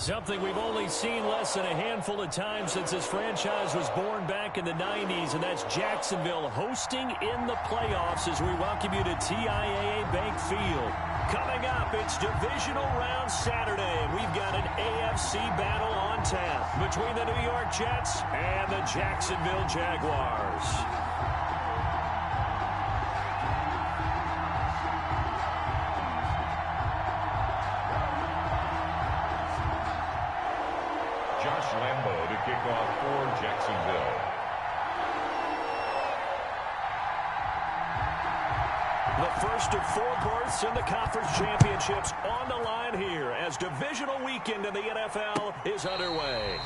Something we've only seen less than a handful of times since this franchise was born back in the 90s, and that's Jacksonville hosting in the playoffs as we welcome you to TIAA Bank Field. Coming up, it's Divisional Round Saturday, and we've got an AFC battle on tap between the New York Jets and the Jacksonville Jaguars. Kick off for Jacksonville. The first of 4 berths in the conference championships on the line here as divisional weekend in the NFL is underway.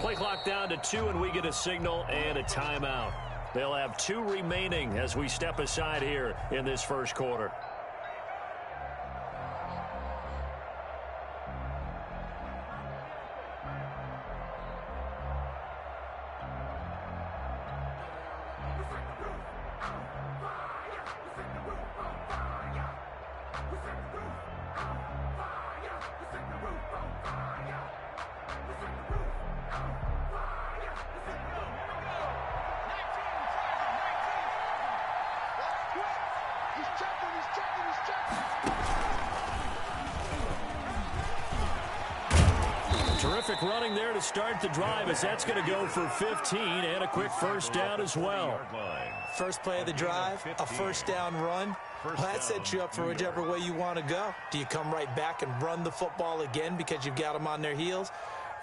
Play clock down to 2, and we get a signal and a timeout. They'll have 2 remaining as we step aside here in this first quarter. Terrific running there to start the drive as that's going to go for 15 and a quick first down as well. First play of the drive, a first down run. Well, that sets you up for whichever way you want to go. Do you come right back and run the football again because you've got them on their heels?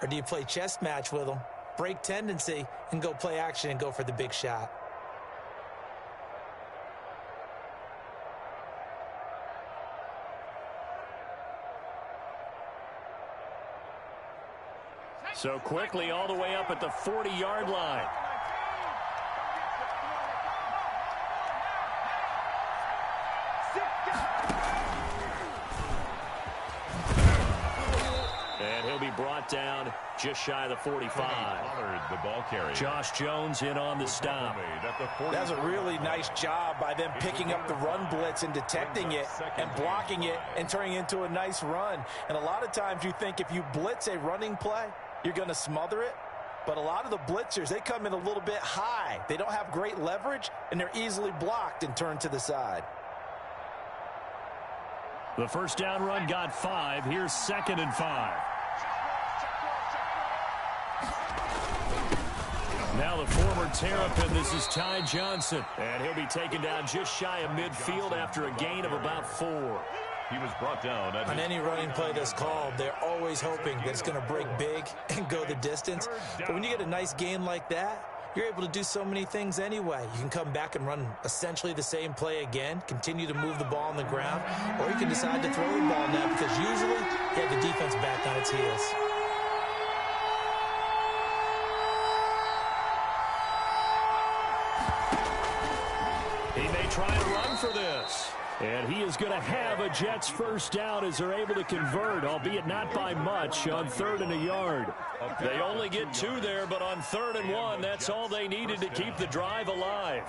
Or do you play chess match with them, break tendency, and go play action and go for the big shot? So quickly all the way up at the 40-yard line. And he'll be brought down just shy of the 45. The ball carrier. Josh Jones in on the stop. That's a really nice job by them picking up the run blitz and detecting it and blocking it and turning it into a nice run. And a lot of times you think if you blitz a running play, you're going to smother it. But a lot of the blitzers, they come in a little bit high. They don't have great leverage, and they're easily blocked and turned to the side. The first down run got 5. Here's 2nd and 5. Now the former Terrapin, this is Ty Johnson. And he'll be taken down just shy of midfield after a gain of about 4. He was brought down. On any running play that's called, they're always hoping that it's going to break big and go the distance. But when you get a nice gain like that, you're able to do so many things anyway. You can come back and run essentially the same play again, continue to move the ball on the ground, or you can decide to throw the ball now because usually you have the defense back on its heels. He may try to run for this. And he is going to have a Jets first down as they're able to convert, albeit not by much, on 3rd and a yard. They only get 2 there, but on 3rd and 1, that's all they needed to keep the drive alive.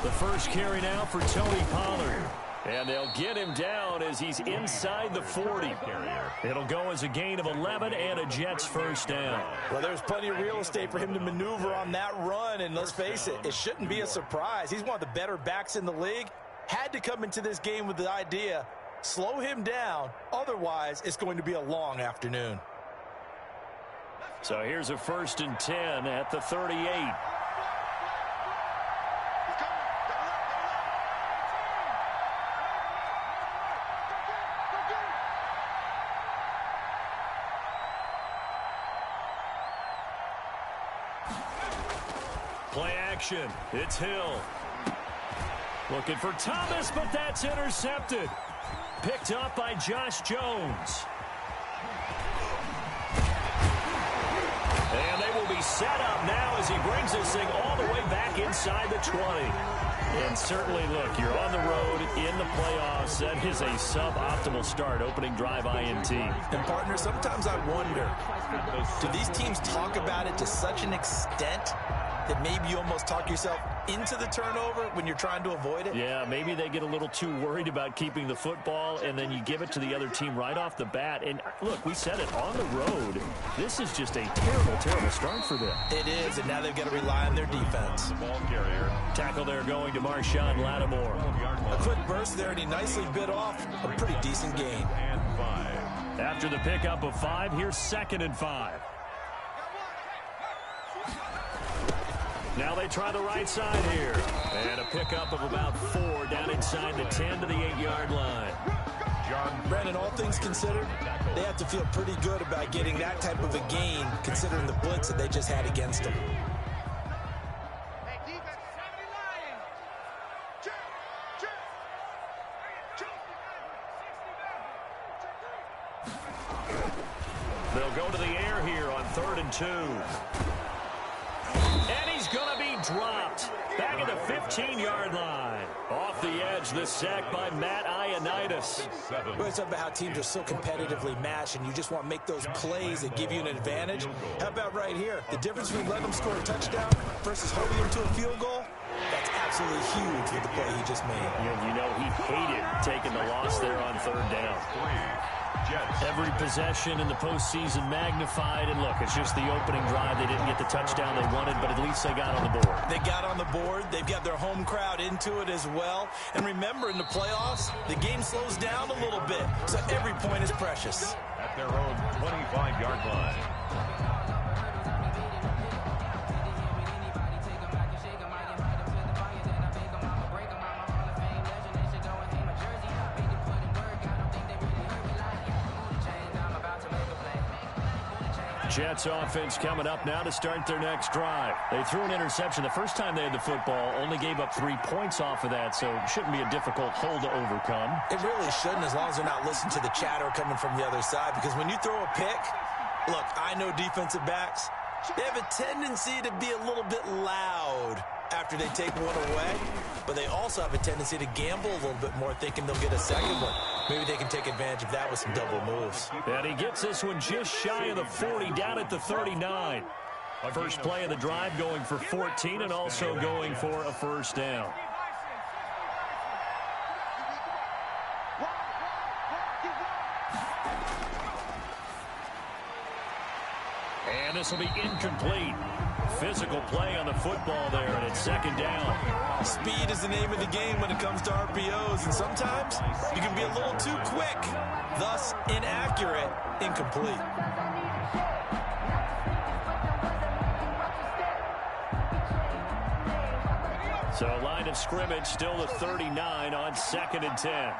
The first carry now for Tony Pollard. And they'll get him down as he's inside the 40. It'll go as a gain of 11 and a Jets first down. Well, there's plenty of real estate for him to maneuver on that run. And let's face it, it shouldn't be a surprise. He's one of the better backs in the league. Had to come into this game with the idea Slow him down. Otherwise, it's going to be a long afternoon. So here's a 1st and 10 at the 38. Play action. It's Hill. Looking for Thomas, but that's intercepted. Picked up by Josh Jones. And they will be set up now as he brings this thing all the way back inside the 20. And certainly, look, you're on the road in the playoffs. That is a suboptimal start, opening drive INT. And, partner, sometimes I wonder, do these teams talk about it to such an extent that maybe you almost talk yourself into the turnover when you're trying to avoid it? Yeah, maybe they get a little too worried about keeping the football, and then you give it to the other team right off the bat. And, look, we said it, on the road, this is just a terrible, terrible start for them. It is, and now they've got to rely on their defense. The ball carrier. Tackle there going to Marshawn Lattimore. A quick burst there, and he nicely bit off a pretty decent gain. And 5. After the pickup of 5, here's 2nd and 5. Now they try the right side here. And a pickup of about 4 down inside the 10 to the 8-yard line. Brandon, all things considered, they have to feel pretty good about getting that type of a gain considering the blitz that they just had against them. They'll go to the air here on 3rd and 2. And he's going to be dropped. Back at the 15-yard line. Off the edge, the sack by Matt Ioannidis. We're talking about how teams are so competitively matched, and you just want to make those plays that give you an advantage. How about right here? The difference between letting them score a touchdown versus holding them to a field goal? That's absolutely huge with the play he just made. You know he hated taking the loss there on 3rd down. Every possession in the postseason magnified, and look, it's just the opening drive. They didn't get the touchdown they wanted, but at least they got on the board. They got on the board. They've got their home crowd into it as well. And remember, in the playoffs, the game slows down a little bit, so every point is precious. At their own 25-yard line. Jets offense coming up now to start their next drive. They threw an interception the first time they had the football, only gave up 3 points off of that, so it shouldn't be a difficult hole to overcome. It really shouldn't, as long as they're not listening to the chatter coming from the other side, because when you throw a pick, look, I know defensive backs, they have a tendency to be a little bit loud after they take one away, but they also have a tendency to gamble a little bit more, thinking they'll get a second one. Maybe they can take advantage of that with some double moves. And he gets this one just shy of the 40, down at the 39. First play of the drive going for 14 and also going for a first down. And this will be incomplete. Physical play on the football there, and it's 2nd down. Speed is the name of the game when it comes to RPOs, and sometimes you can be a little too quick, thus inaccurate, incomplete. So line of scrimmage still the 39 on 2nd and 10.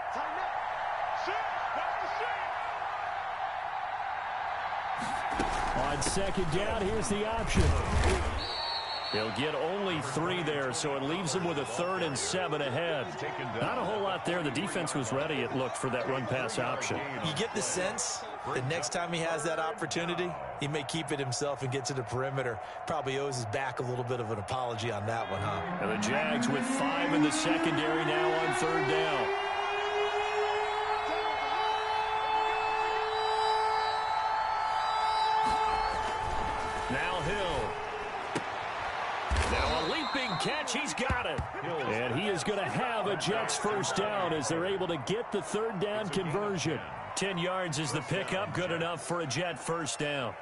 On 2nd down, here's the option. They'll get only 3 there, so it leaves them with a 3rd and 7 ahead. Not a whole lot there. The defense was ready, it looked, for that run-pass option. You get the sense that next time he has that opportunity, he may keep it himself and get to the perimeter. Probably owes his back a little bit of an apology on that one, huh? And the Jags with 5 in the secondary now on 3rd down. Now Hill. Now a leaping catch. He's got it. And he is going to have a Jets first down as they're able to get the 3rd down conversion. 10 yards is the pickup. Good enough for a Jet first down.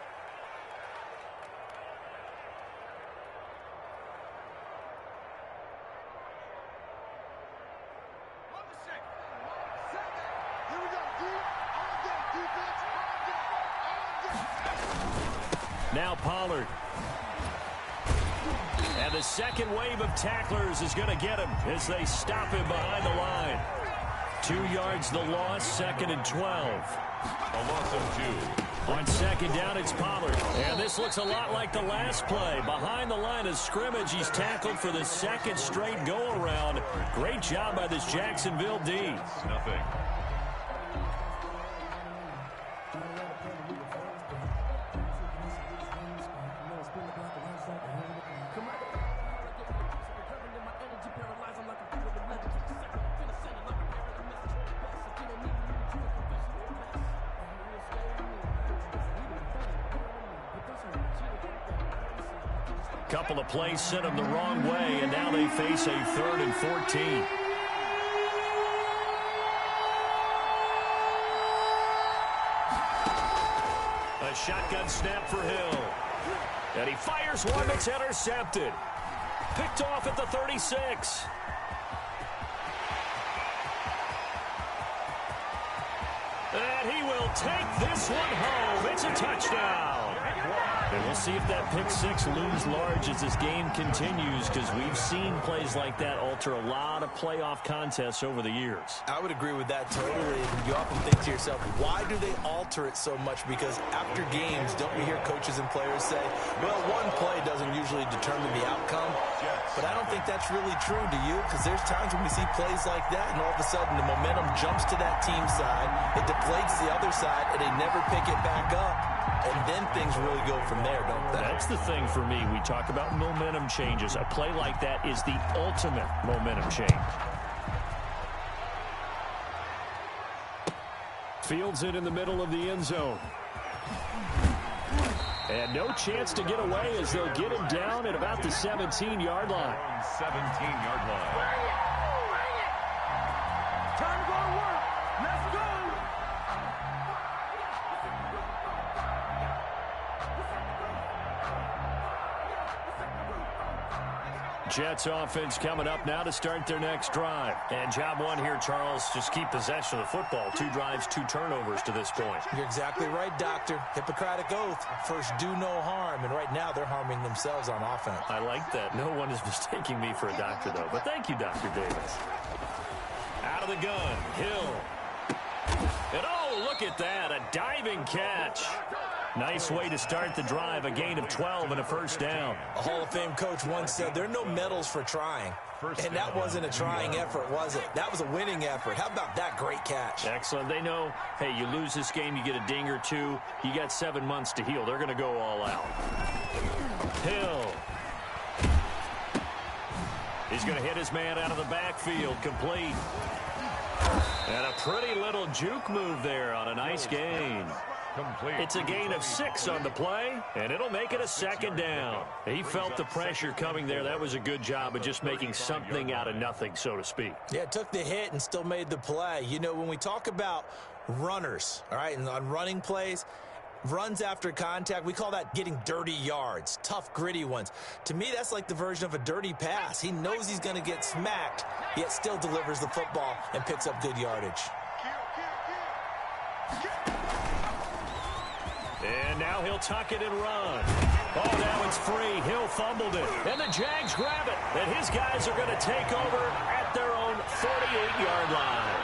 Now Pollard. And the second wave of tacklers is going to get him as they stop him behind the line. 2 yards the loss, 2nd and 12. A loss of 2. On second down, it's Pollard. And this looks a lot like the last play. Behind the line of scrimmage, he's tackled for the second straight go-around. Great job by this Jacksonville D. Nothing. Couple of plays sent them the wrong way, and now they face a 3rd and 14. A shotgun snap for Hill. And he fires one that's intercepted. Picked off at the 36. And he will take this one home. It's a touchdown. And we'll see if that pick six looms large as this game continues, because we've seen plays like that alter a lot of playoff contests over the years. I would agree with that totally. You often think to yourself, why do they alter it so much? Because after games, don't we hear coaches and players say, well, one play doesn't usually determine the outcome? But I don't think that's really true, do you? Because there's times when we see plays like that, and all of a sudden the momentum jumps to that team side, it deflates the other side, and they never pick it back up. And then things really go from there, don't they? That's the thing for me. We talk about momentum changes. A play like that is the ultimate momentum change. Fields it in the middle of the end zone. And no chance to get away as they'll get him down at about the 17-yard line. 17-yard line. Time to go to work. Let's go. Jets offense coming up now to start their next drive. And job one here, Charles, just keep possession of the football. 2 drives, 2 turnovers to this point. You're exactly right, Doctor. Hippocratic oath. First, do no harm. And right now, they're harming themselves on offense. I like that. No one is mistaking me for a doctor, though. But thank you, Dr. Davis. Out of the gun, Hill. And oh, look at that, a diving catch. Nice way to start the drive, a gain of 12 and a first down. A Hall of Fame coach once said there are no medals for trying. And that wasn't a trying effort, was it? That was a winning effort. How about that great catch? Excellent. They know, hey, you lose this game, you get a ding or two. You got 7 months to heal. They're going to go all out. Hill. He's going to hit his man out of the backfield, complete. And a pretty little juke move there on a nice gain. Complete. It's a gain of 6 on the play, and it'll make it a second down. He felt the pressure coming there. That was a good job of just making something out of nothing, so to speak. Yeah, took the hit and still made the play. You know, when we talk about runners, all right, and on running plays, runs after contact, we call that getting dirty yards, tough, gritty ones. To me, that's like the version of a dirty pass. He knows he's going to get smacked, yet still delivers the football and picks up good yardage. And now he'll tuck it and run. Oh, now it's free. Hill fumbled it. And the Jags grab it. And his guys are going to take over at their own 48-yard line.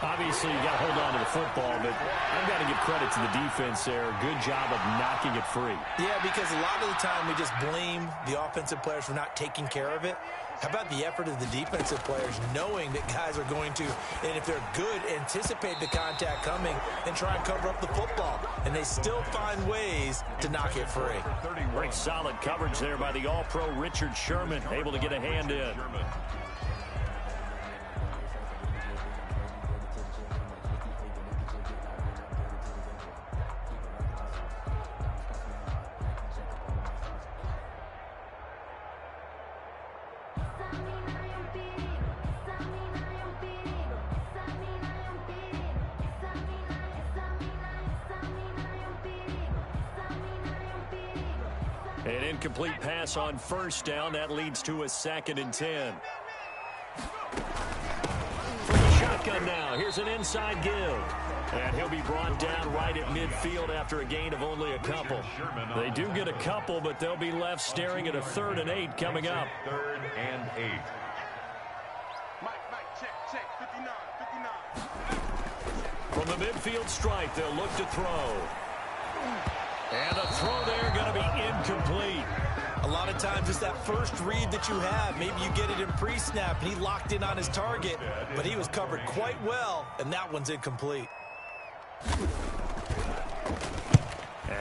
Obviously, you got to hold on to the football, but I've got to give credit to the defense there. Good job of knocking it free. Yeah, because a lot of the time we just blame the offensive players for not taking care of it. How about the effort of the defensive players knowing that guys are going to, and if they're good, anticipate the contact coming and try and cover up the football. And they still find ways to knock it free. Great solid coverage there by the All-Pro Richard Sherman, able to get a hand in. An incomplete pass on first down. That leads to a 2nd and 10. From the shotgun shotgun now. Here's an inside give. And he'll be brought down right at midfield after a gain of only a couple. They do get a couple, but they'll be left staring at a 3rd and 8 coming up. 3rd and 8. Check, 59. From the midfield stripe, they'll look to throw. And a throw there going to be incomplete. A lot of times it's that first read that you have. Maybe you get it in pre-snap, and he locked in on his target, but he was covered quite well, and that one's incomplete.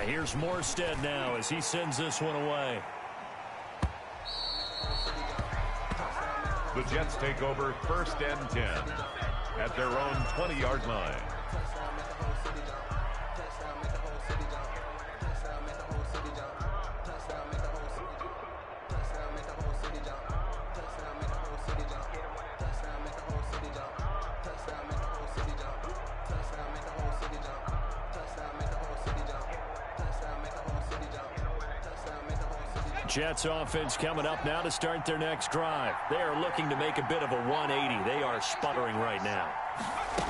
Here's Morstead now as he sends this one away. The Jets take over 1st and 10 at their own 20-yard line. Jets offense coming up now to start their next drive. They are looking to make a bit of a 180. They are sputtering right now.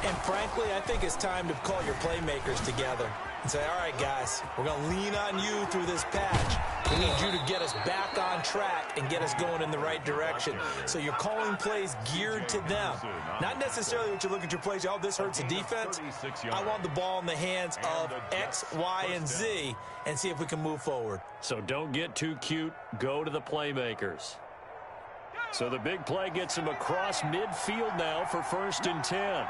And frankly, I think it's time to call your playmakers together and say, all right, guys, we're going to lean on you through this patch. We need you to get us back on track and get us going in the right direction. So you're calling plays geared to them. Not necessarily what you look at your plays, oh, this hurts the defense. I want the ball in the hands of X, Y, and Z and see if we can move forward. So don't get too cute. Go to the playmakers. So the big play gets him across midfield now for 1st and 10.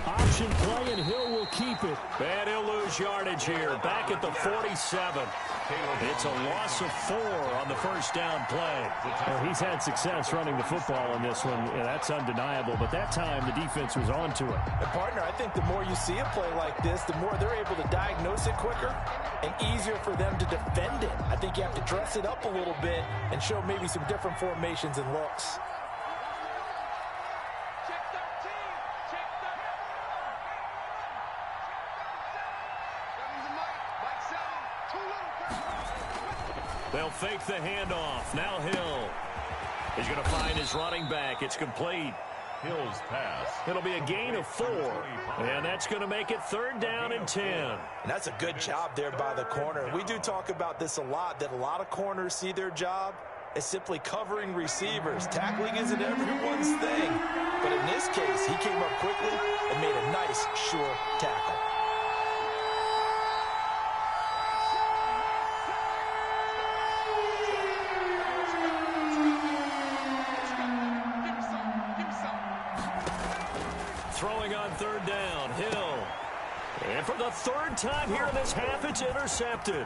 Option play, and Hill will keep it. And he'll lose yardage here. Back at the 47. It's a loss of 4 on the 1st down play. Well, he's had success running the football in this one. Yeah, that's undeniable. But that time, the defense was on to it. And partner, I think the more you see a play like this, the more they're able to diagnose it quicker and easier for them to defend it. I think you have to dress it up a little bit and show maybe some different formations and looks. They'll fake the handoff. Now Hill. He's going to find his running back. It's complete. Hill's pass. It'll be a gain of 4. And that's going to make it 3rd down and 10. And that's a good job there by the corner. We do talk about this a lot, that a lot of corners see their job as simply covering receivers. Tackling isn't everyone's thing. But in this case, he came up quickly and made a nice, sure tackle. Throwing on 3rd down, Hill. And for the 3rd time here in this half, it's intercepted.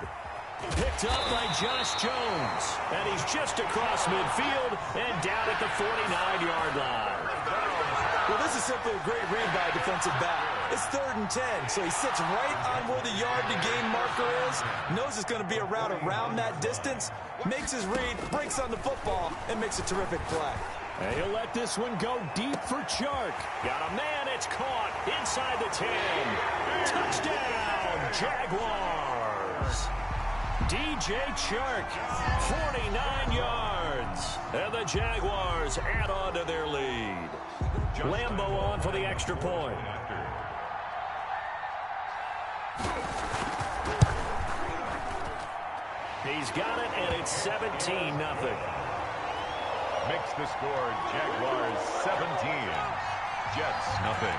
Picked up by Josh Jones. And he's just across midfield and down at the 49-yard line. Well, this is simply a great read by a defensive back. It's 3rd and 10, so he sits right on where the yard-to-gain marker is, knows it's going to be a route around that distance, makes his read, breaks on the football, and makes a terrific play. And he'll let this one go deep for Chark. Got a man, it's caught inside the 10. Touchdown, Jaguars. DJ Chark, 49 yards. And the Jaguars add on to their lead. Lambo on for the extra point. He's got it, and it's 17-0. Makes the score Jaguars 17, Jets nothing.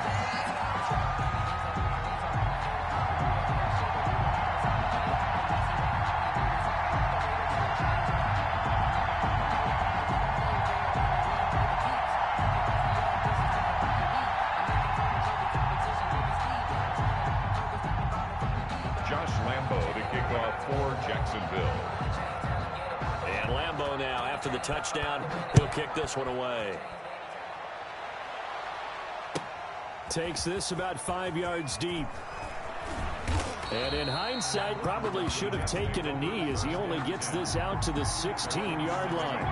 Josh Lambo to kick off for Jacksonville. And Lambo now, after the touchdown, he'll kick this one away. Takes this about 5 yards deep. And in hindsight, probably should have taken a knee as he only gets this out to the 16-yard line.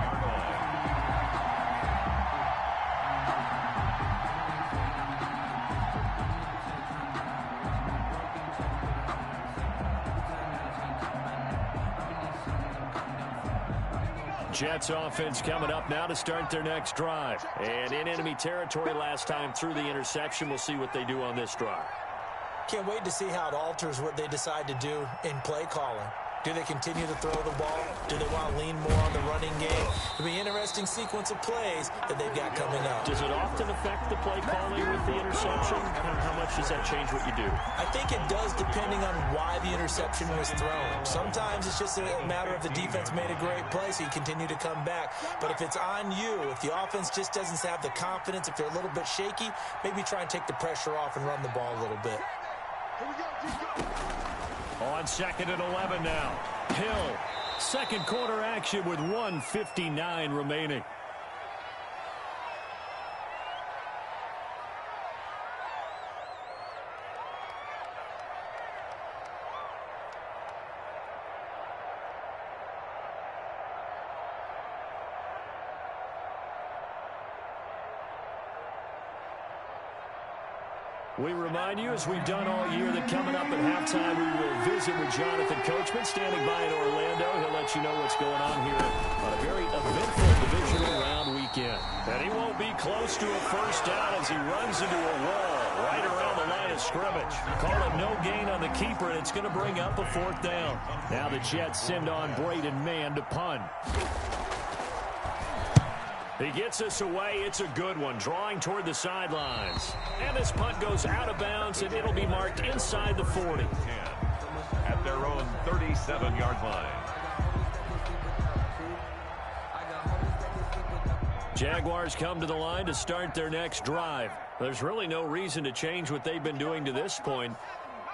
Jets offense coming up now to start their next drive. And in enemy territory last time through the interception. We'll see what they do on this drive. Can't wait to see how it alters what they decide to do in play calling. Do they continue to throw the ball? Do they want to lean more on the running game? It'll be an interesting sequence of plays that they've got coming up. Does it often affect the play calling with the interception? How much does that change what you do? I think it does depending on why the interception was thrown. Sometimes it's just a matter of the defense made a great play, so you continue to come back. But if it's on you, if the offense just doesn't have the confidence, if they're a little bit shaky, maybe try and take the pressure off and run the ball a little bit. On 2nd and 11 now. Hill. Second quarter action with 1:59 remaining. We remind you, as we've done all year, that coming up at halftime, we will visit with Jonathan Coachman, standing by in Orlando. He'll let you know what's going on here on a very eventful divisional round weekend. And he won't be close to a first down as he runs into a wall right around the line of scrimmage. Call it no gain on the keeper, and it's going to bring up a 4th down. Now the Jets send on Braden Mann to punt. He gets us away. It's a good one, drawing toward the sidelines. And this punt goes out of bounds, and it'll be marked inside the 40. At their own 37-yard line. Jaguars come to the line to start their next drive. There's really no reason to change what they've been doing to this point.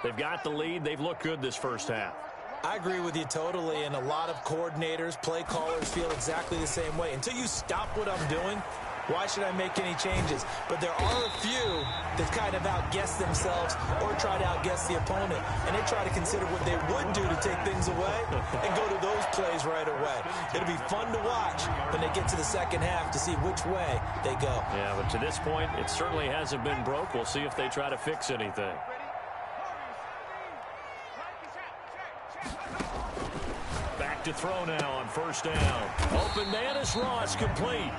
They've got the lead. They've looked good this first half. I agree with you totally, and a lot of coordinators, play callers feel exactly the same way. Until you stop what I'm doing, why should I make any changes? But there are a few that kind of outguess themselves or try to outguess the opponent, and they try to consider what they would do to take things away and go to those plays right away. It'll be fun to watch when they get to the second half to see which way they go. Yeah, but to this point, it certainly hasn't been broke. We'll see if they try to fix anything. To throw now on first down. Open man is Ross, complete.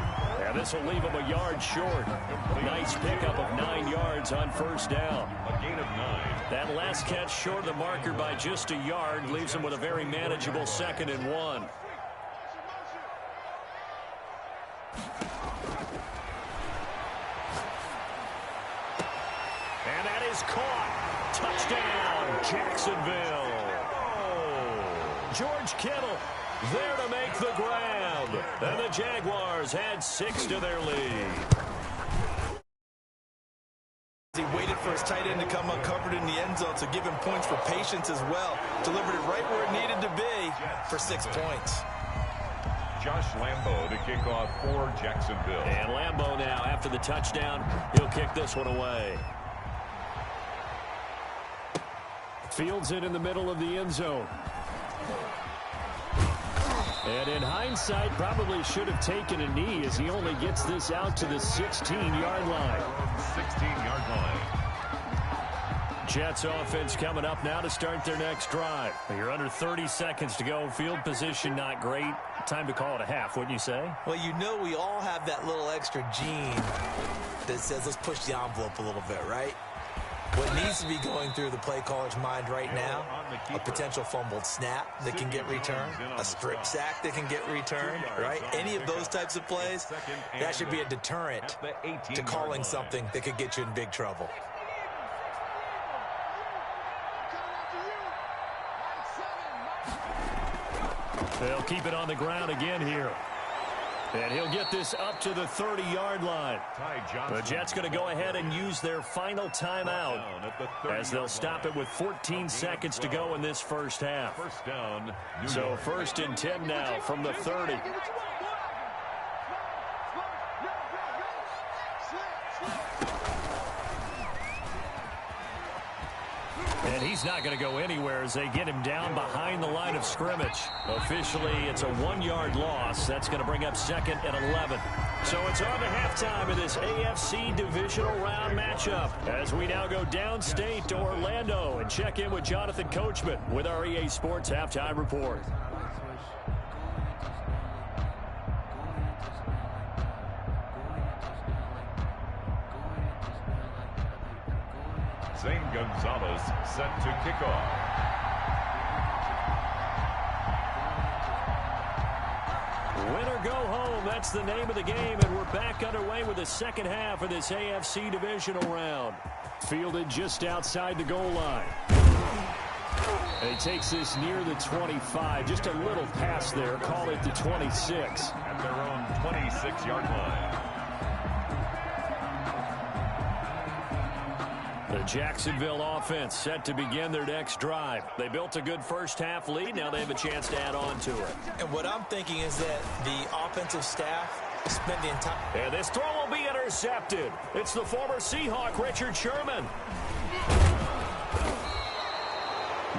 And this will leave him a yard short. Nice pickup of 9 yards on first down. A gain of 9. That last catch short of the marker by just a yard leaves him with a very manageable 2nd and 1. And that is caught. Touchdown, Jacksonville. George Kittle there to make the grab. And the Jaguars had 6 to their lead. He waited for his tight end to come uncovered in the end zone, so give him points for patience as well. Delivered it right where it needed to be for 6 points. Josh Lambo to kick off for Jacksonville. And Lambo now, after the touchdown, he'll kick this one away. Fields it in the middle of the end zone. And in hindsight, probably should have taken a knee as he only gets this out to the 16-yard line. 16-yard line. Jets offense coming up now to start their next drive. You're under 30 seconds to go. Field position not great. Time to call it a half, wouldn't you say? Well, you know we all have that little extra gene that says let's push the envelope a little bit, right? What needs to be going through the play caller's mind right now, a potential fumbled snap that can get returned, a strip sack that can get returned, right? Any of those types of plays, that should be a deterrent to calling something that could get you in big trouble. They'll keep it on the ground again here. And he'll get this up to the 30-yard line. The Jets going to go ahead and use their final timeout as they'll stop it with 14 seconds to go in this first half. So 1st and 10 now from the 30. And he's not going to go anywhere as they get him down behind the line of scrimmage. Officially, it's a 1-yard loss. That's going to bring up 2nd and 11. So it's on to halftime of this AFC divisional round matchup as we now go downstate to Orlando and check in with Jonathan Coachman with our EA Sports Halftime Report. Zane Gonzalez set to kick off. Win or go home, that's the name of the game, and we're back underway with the second half of this AFC divisional round. Fielded just outside the goal line. And he takes this near the 25. Just a little pass there. Call it the 26. At their own 26-yard line. The Jacksonville offense set to begin their next drive. They built a good first-half lead. Now they have a chance to add on to it. And what I'm thinking is that the offensive staff spend the entire... And this throw will be intercepted. It's the former Seahawk, Richard Sherman.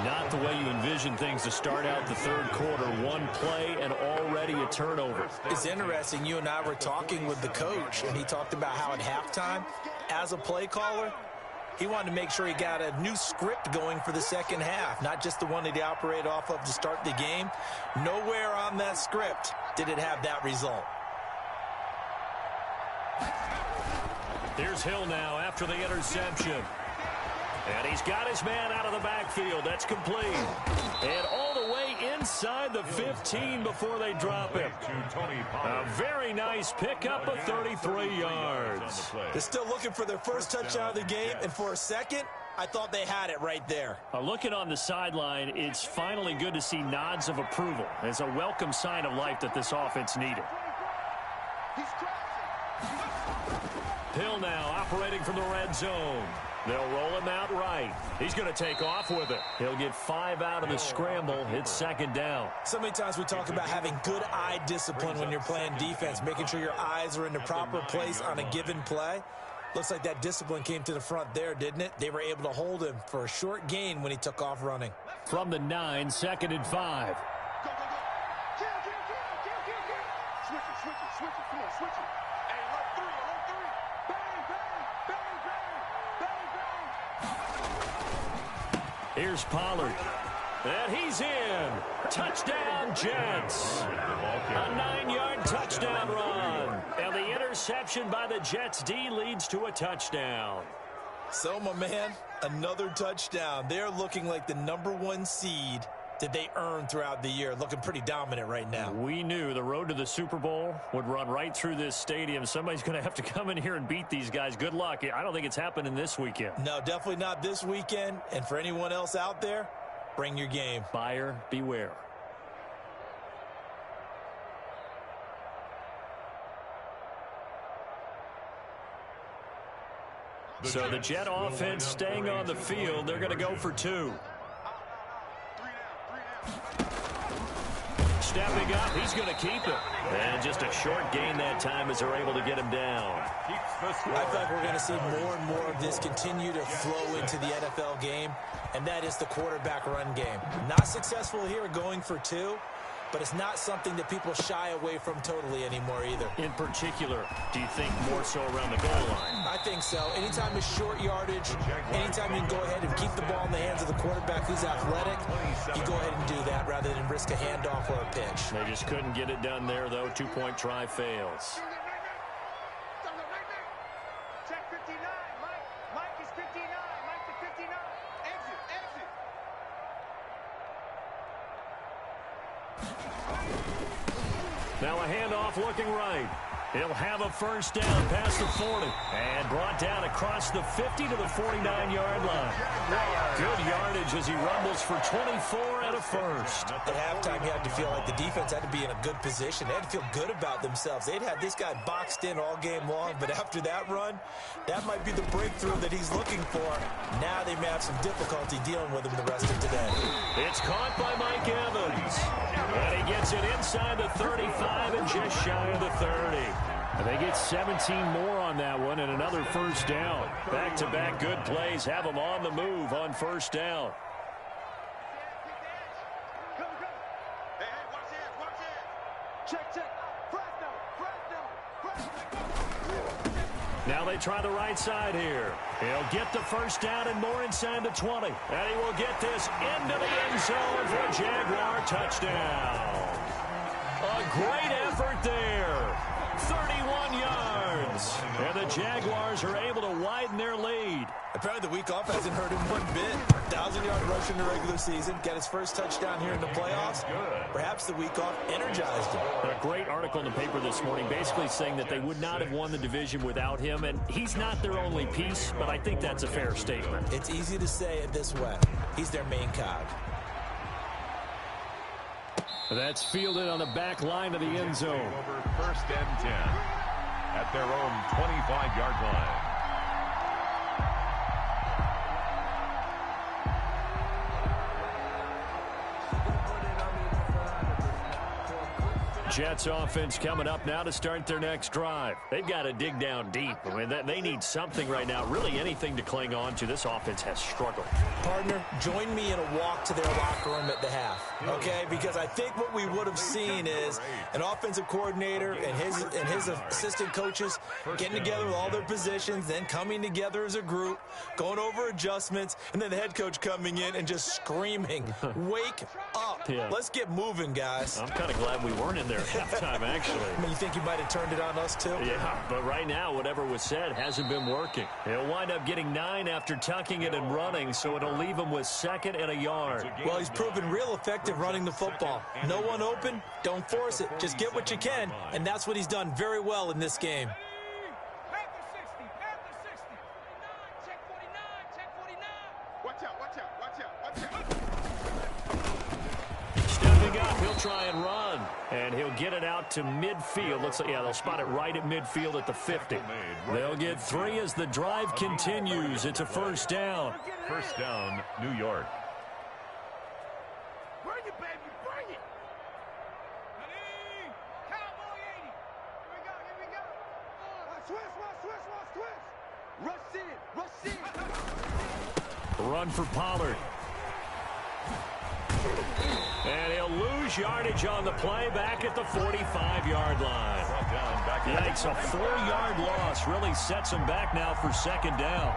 Not the way you envision things to start out the third quarter. One play and already a turnover. It's interesting. You and I were talking with the coach, and he talked about how at halftime, as a play caller, he wanted to make sure he got a new script going for the second half, not just the one that he operated off of to start the game. Nowhere on that script did it have that result. Here's Hill now after the interception. And he's got his man out of the backfield. That's complete. And all the way inside the 15 before they drop him. A very nice pickup of 33 yards. They're still looking for their first touchdown of the game, and for a second, I thought they had it right there. Looking on the sideline, it's finally good to see nods of approval. It's a welcome sign of life that this offense needed. Hill now operating from the red zone. They'll roll him out right. He's going to take off with it. He'll get 5 out of the scramble. It's second down. So many times we talk about having good eye discipline when you're playing defense, making sure your eyes are in the proper place on a given play. Looks like that discipline came to the front there, didn't it? They were able to hold him for a short gain when he took off running. From the 9, second and 5. Go, go, go. Kill. Switch it. Come on, switch it. Hey, hold three. Bang. Here's Pollard. And he's in. Touchdown, Jets. A 9-yard touchdown run. And the interception by the Jets D leads to a touchdown. So, my man, another touchdown. They're looking like the #1 seed that they earned throughout the year. Looking pretty dominant right now. We knew the road to the Super Bowl would run right through this stadium. Somebody's going to have to come in here and beat these guys. Good luck. I don't think it's happening this weekend. No, definitely not this weekend. And for anyone else out there, bring your game. Buyer beware. So the Jet offense staying on the field. They're going to go for 2. Stepping up, he's going to keep it. And just a short gain that time as they're able to get him down. I feel like we're going to see more and more of this continue to flow into the NFL game, and that is the quarterback run game. Not successful here going for 2, but it's not something that people shy away from totally anymore either. In particular, do you think more so around the goal line? I think so. Anytime it's short yardage, anytime you can go ahead and keep the ball in the hands of the quarterback who's athletic, you go ahead and do that rather than risk a handoff or a pitch. They just couldn't get it done there, though. 2-point try fails. Check 59. Mike is 59. Mike to 59. Exit. Now a handoff looking right. He'll have a first down past the 40. And brought down across the 50 to the 49-yard line. Good yardage as he rumbles for 24 and a first. At halftime, you had to feel like the defense had to be in a good position. They had to feel good about themselves. They'd had this guy boxed in all game long, but after that run, that might be the breakthrough that he's looking for. Now they may have some difficulty dealing with him the rest of today. It's caught by Mike Evans. And he gets it inside the 35 and just shy of the 30. And they get 17 more on that one and another first down. Back-to-back good plays have them on the move on first down. Go. Hey, watch it. Check. Now they try the right side here. He'll get the first down and more inside the 20. And he will get this into the end zone for a Jaguar touchdown. A great effort there. 31 yards. yards. And the Jaguars are able to widen their lead. Apparently the week off hasn't hurt him one bit. 1,000-yard rush in the regular season. Got his first touchdown here in the playoffs. Perhaps the week off energized him. A great article in the paper this morning basically saying that they would not have won the division without him. And he's not their only piece, but I think that's a fair statement. It's easy to say it this way. He's their main cog. That's fielded on the back line of the end zone. Over 1st and 10 at their own 25-yard line. Jets offense coming up now to start their next drive. They've got to dig down deep. I mean, they need something right now, really anything to cling on to. This offense has struggled. Partner, join me in a walk to their locker room at the half, okay? Because I think what we would have seen is an offensive coordinator and his assistant coaches getting together with all their positions, then coming together as a group, going over adjustments, and then the head coach coming in and just screaming, wake up. Yeah. Let's get moving, guys. I'm kind of glad we weren't in there at halftime, actually. I mean, you think you might have turned it on us, too? Yeah, but right now, whatever was said hasn't been working. He'll wind up getting 9 after tucking it and running, so it'll leave him with 2nd and a yard. Well, he's proven real effective running the football. No one open, don't force it. Just get what you can, and that's what he's done very well in this game. Stepping up, he'll try and run, and he'll get it out to midfield. Looks like, yeah, they'll spot it right at midfield at the 50. They'll get 3 as the drive continues. It's a 1st down. 1st down, New York. Bring it, baby, bring it. Cowboy 80. Here we go. Twist. Rush in. Run for Pollard. And he'll lose yardage on the play back at the 45-yard line. Yikes, a 4-yard loss really sets him back now for 2nd down.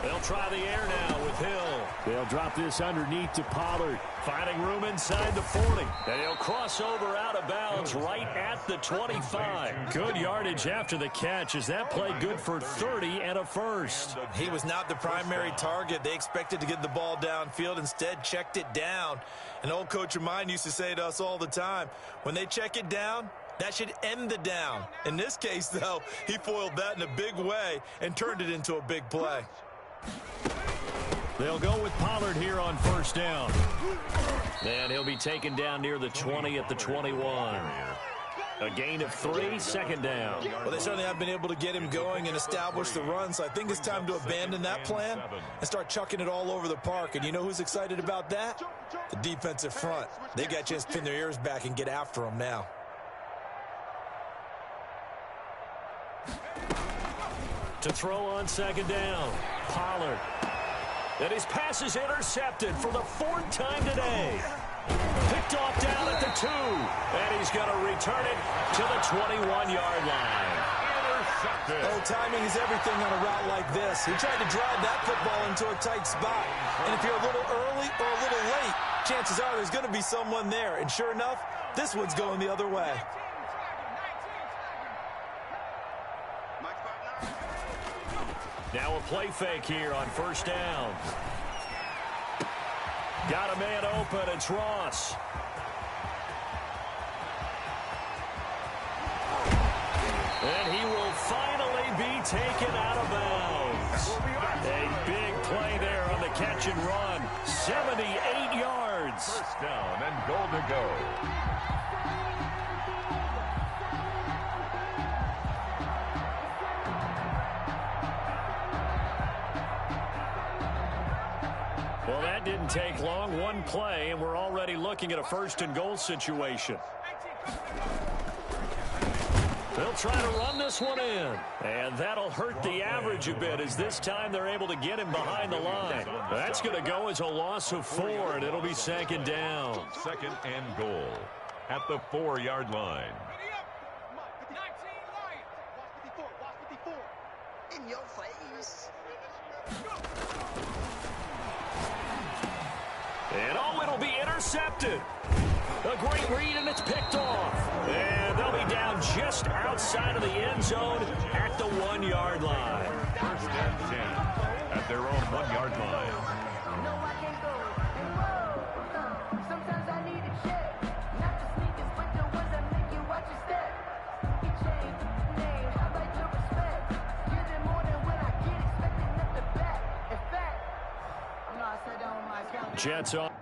They'll try the air now with Hill. They'll drop this underneath to Pollard. Finding room inside the 40. And he'll cross over out of bounds right at the 25. Good yardage after the catch as that play good for 30 and a 1st. He was not the primary target. They expected to get the ball downfield. Instead, checked it down. An old coach of mine used to say to us all the time, when they check it down, that should end the down. In this case, though, he foiled that in a big way and turned it into a big play. They'll go with Pollard here on 1st down. And he'll be taken down near the 20 at the 21. A gain of 3, 2nd down. Well, they certainly have been able to get him going and establish the run, so I think it's time to abandon that plan and start chucking it all over the park. And you know who's excited about that? The defensive front. They got a chance to pin their ears back and get after him now. To throw on 2nd down, Pollard. And his pass is intercepted for the 4th time today. Picked off down at the 2. And he's going to return it to the 21-yard line. Intercepted. Oh, timing is everything on a route like this. He tried to drive that football into a tight spot. And if you're a little early or a little late, chances are there's going to be someone there. And sure enough, this one's going the other way. Now a play fake here on 1st down. Got a man open. It's Ross. And he will finally be taken out of bounds. A big play there on the catch and run. 78 yards. 1st down and goal to go. Well, that didn't take long. One play, and we're already looking at a 1st and goal situation. They'll try to run this one in. And that'll hurt the average a bit as this time they're able to get him behind the line. That's going to go as a loss of 4, and it'll be 2nd down. 2nd and goal at the 4-yard line. In your face. And oh, it'll be intercepted. A great read, and it's picked off. And they'll be down just outside of the end zone at the 1-yard line. First and 10 at their own 1-yard line. No, I can't go. Hey, whoa. Sometimes I need a check. Not the sneakers, but the ones that make you watch your step. Sneaky chain, name, how about your respect? Get it more than when I get expecting at the back. In fact, I know I said that on my account. Jets on.